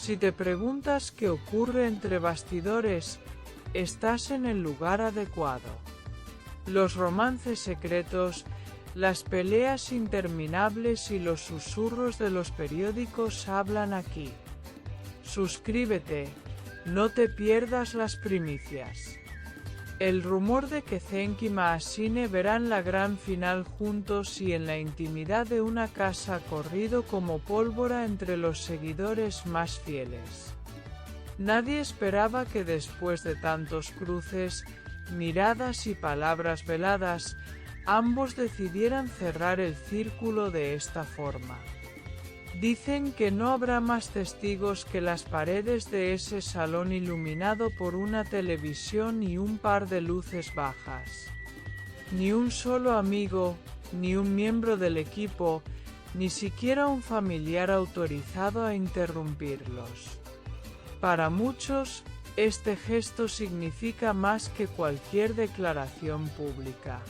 Si te preguntas qué ocurre entre bastidores, estás en el lugar adecuado. Los romances secretos, las peleas interminables y los susurros de los periódicos hablan aquí. Suscríbete, no te pierdas las primicias. El rumor de que Cenk y Maasine verán la gran final juntos y en la intimidad de una casa ha corrido como pólvora entre los seguidores más fieles. Nadie esperaba que después de tantos cruces, miradas y palabras veladas, ambos decidieran cerrar el círculo de esta forma. Dicen que no habrá más testigos que las paredes de ese salón iluminado por una televisión y un par de luces bajas. Ni un solo amigo, ni un miembro del equipo, ni siquiera un familiar autorizado a interrumpirlos. Para muchos, este gesto significa más que cualquier declaración pública.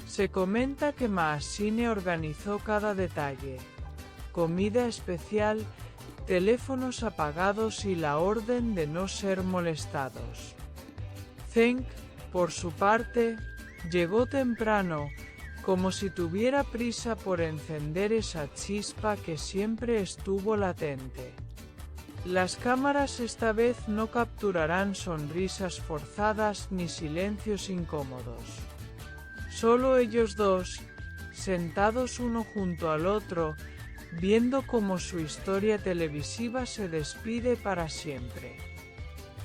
Se comenta que Maasine organizó cada detalle. Comida especial, teléfonos apagados y la orden de no ser molestados. Cenk, por su parte, llegó temprano, como si tuviera prisa por encender esa chispa que siempre estuvo latente. Las cámaras esta vez no capturarán sonrisas forzadas ni silencios incómodos. Solo ellos dos, sentados uno junto al otro, viendo cómo su historia televisiva se despide para siempre.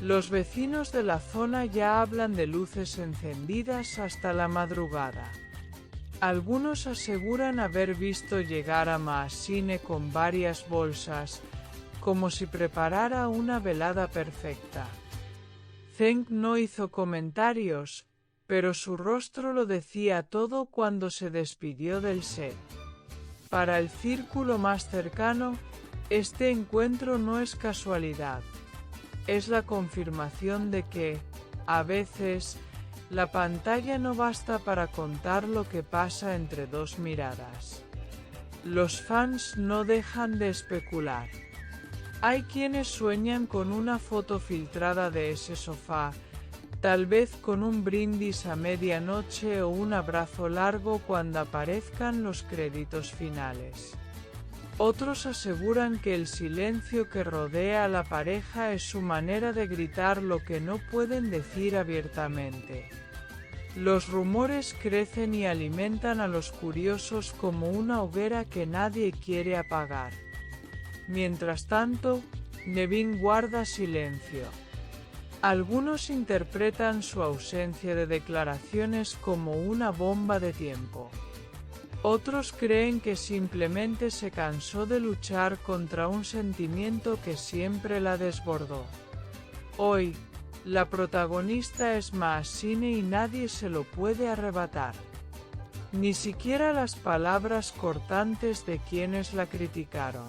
Los vecinos de la zona ya hablan de luces encendidas hasta la madrugada. Algunos aseguran haber visto llegar a Maasine con varias bolsas, como si preparara una velada perfecta. Cenk no hizo comentarios, pero su rostro lo decía todo cuando se despidió del set. Para el círculo más cercano, este encuentro no es casualidad. Es la confirmación de que, a veces, la pantalla no basta para contar lo que pasa entre dos miradas. Los fans no dejan de especular. Hay quienes sueñan con una foto filtrada de ese sofá, tal vez con un brindis a medianoche o un abrazo largo cuando aparezcan los créditos finales. Otros aseguran que el silencio que rodea a la pareja es su manera de gritar lo que no pueden decir abiertamente. Los rumores crecen y alimentan a los curiosos como una hoguera que nadie quiere apagar. Mientras tanto, Nevin guarda silencio. Algunos interpretan su ausencia de declaraciones como una bomba de tiempo. Otros creen que simplemente se cansó de luchar contra un sentimiento que siempre la desbordó. Hoy, la protagonista es Maasine y nadie se lo puede arrebatar. Ni siquiera las palabras cortantes de quienes la criticaron.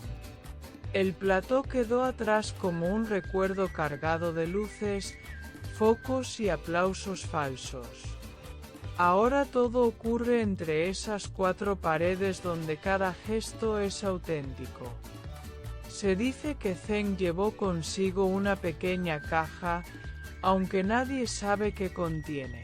El plató quedó atrás como un recuerdo cargado de luces, focos y aplausos falsos. Ahora todo ocurre entre esas cuatro paredes donde cada gesto es auténtico. Se dice que Cenk llevó consigo una pequeña caja, aunque nadie sabe qué contiene.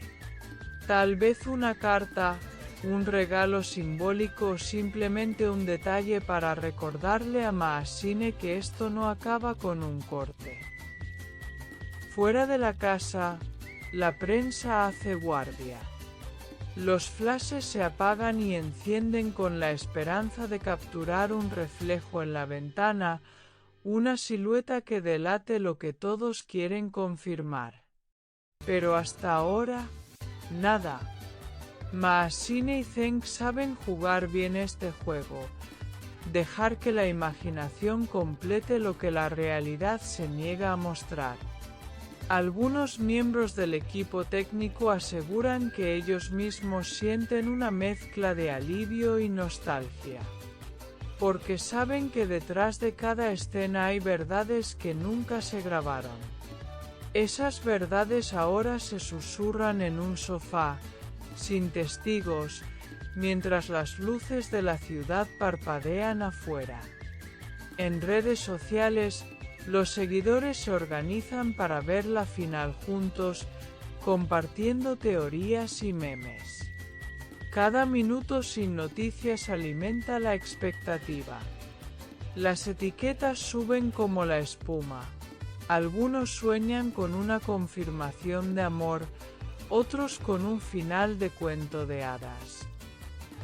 Tal vez una carta, un regalo simbólico o simplemente un detalle para recordarle a Maasine que esto no acaba con un corte. Fuera de la casa, la prensa hace guardia. Los flashes se apagan y encienden con la esperanza de capturar un reflejo en la ventana, una silueta que delate lo que todos quieren confirmar. Pero hasta ahora, nada. Maasine y Cenk saben jugar bien este juego, dejar que la imaginación complete lo que la realidad se niega a mostrar. Algunos miembros del equipo técnico aseguran que ellos mismos sienten una mezcla de alivio y nostalgia. Porque saben que detrás de cada escena hay verdades que nunca se grabaron. Esas verdades ahora se susurran en un sofá, sin testigos, mientras las luces de la ciudad parpadean afuera. En redes sociales, Los seguidores se organizan para ver la final juntos, compartiendo teorías y memes. Cada minuto sin noticias alimenta la expectativa. Las etiquetas suben como la espuma. Algunos sueñan con una confirmación de amor, otros con un final de cuento de hadas.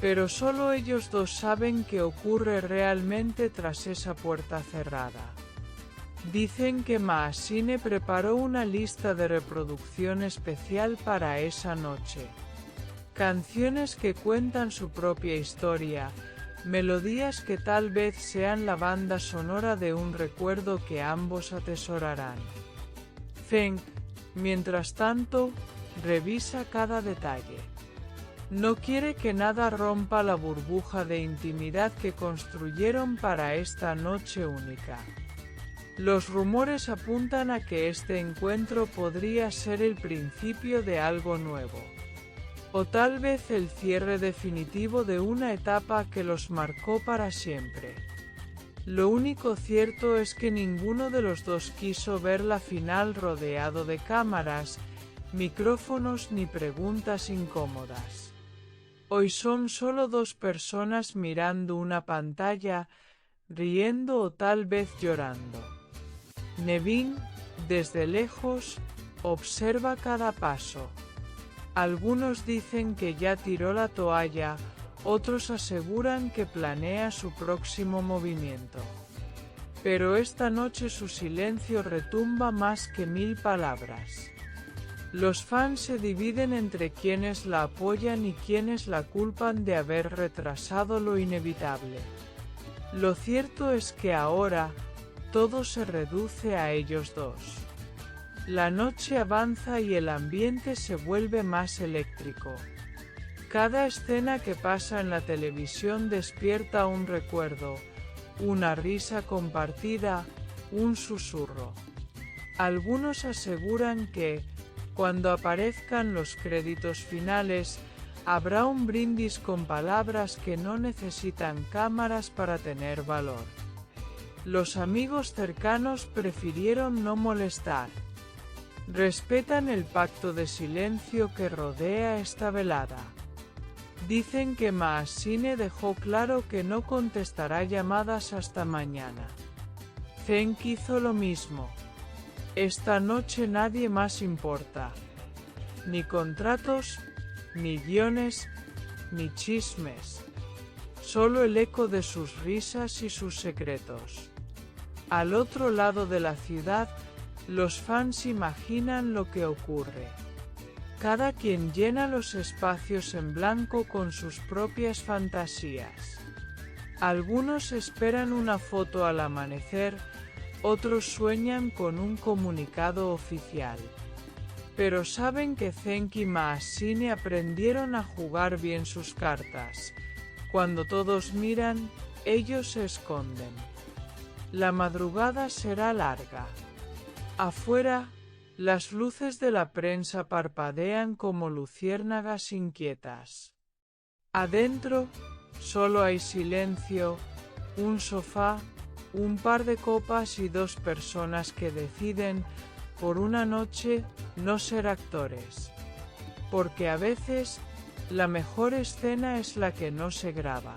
Pero solo ellos dos saben qué ocurre realmente tras esa puerta cerrada. Dicen que Maasine preparó una lista de reproducción especial para esa noche. Canciones que cuentan su propia historia, melodías que tal vez sean la banda sonora de un recuerdo que ambos atesorarán. Feng, mientras tanto, revisa cada detalle. No quiere que nada rompa la burbuja de intimidad que construyeron para esta noche única. Los rumores apuntan a que este encuentro podría ser el principio de algo nuevo. O tal vez el cierre definitivo de una etapa que los marcó para siempre. Lo único cierto es que ninguno de los dos quiso ver la final rodeado de cámaras, micrófonos ni preguntas incómodas. Hoy son solo dos personas mirando una pantalla, riendo o tal vez llorando. Nevin, desde lejos, observa cada paso. Algunos dicen que ya tiró la toalla, otros aseguran que planea su próximo movimiento. Pero esta noche su silencio retumba más que 1000 palabras. Los fans se dividen entre quienes la apoyan y quienes la culpan de haber retrasado lo inevitable. Lo cierto es que ahora, todo se reduce a ellos dos. La noche avanza y el ambiente se vuelve más eléctrico. Cada escena que pasa en la televisión despierta un recuerdo, una risa compartida, un susurro. Algunos aseguran que, cuando aparezcan los créditos finales, habrá un brindis con palabras que no necesitan cámaras para tener valor. Los amigos cercanos prefirieron no molestar. Respetan el pacto de silencio que rodea esta velada. Dicen que Maasine dejó claro que no contestará llamadas hasta mañana. Feng hizo lo mismo. Esta noche nadie más importa. Ni contratos, ni guiones, ni chismes. Solo el eco de sus risas y sus secretos. Al otro lado de la ciudad, los fans imaginan lo que ocurre. Cada quien llena los espacios en blanco con sus propias fantasías. Algunos esperan una foto al amanecer, otros sueñan con un comunicado oficial. Pero saben que Zenk y Maasine aprendieron a jugar bien sus cartas. Cuando todos miran, ellos se esconden. La madrugada será larga. Afuera, las luces de la prensa parpadean como luciérnagas inquietas. Adentro, solo hay silencio, un sofá, un par de copas y dos personas que deciden, por una noche, no ser actores. Porque a veces, la mejor escena es la que no se graba.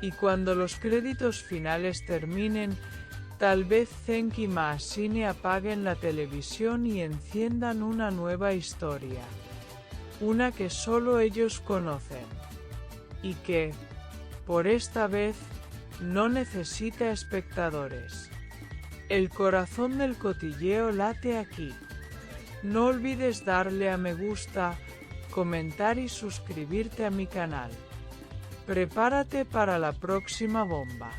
Y cuando los créditos finales terminen, tal vez Zenk y Maasine apaguen la televisión y enciendan una nueva historia. Una que solo ellos conocen. Y que, por esta vez, no necesita espectadores. El corazón del cotilleo late aquí. No olvides darle a me gusta, comentar y suscribirte a mi canal. Prepárate para la próxima bomba.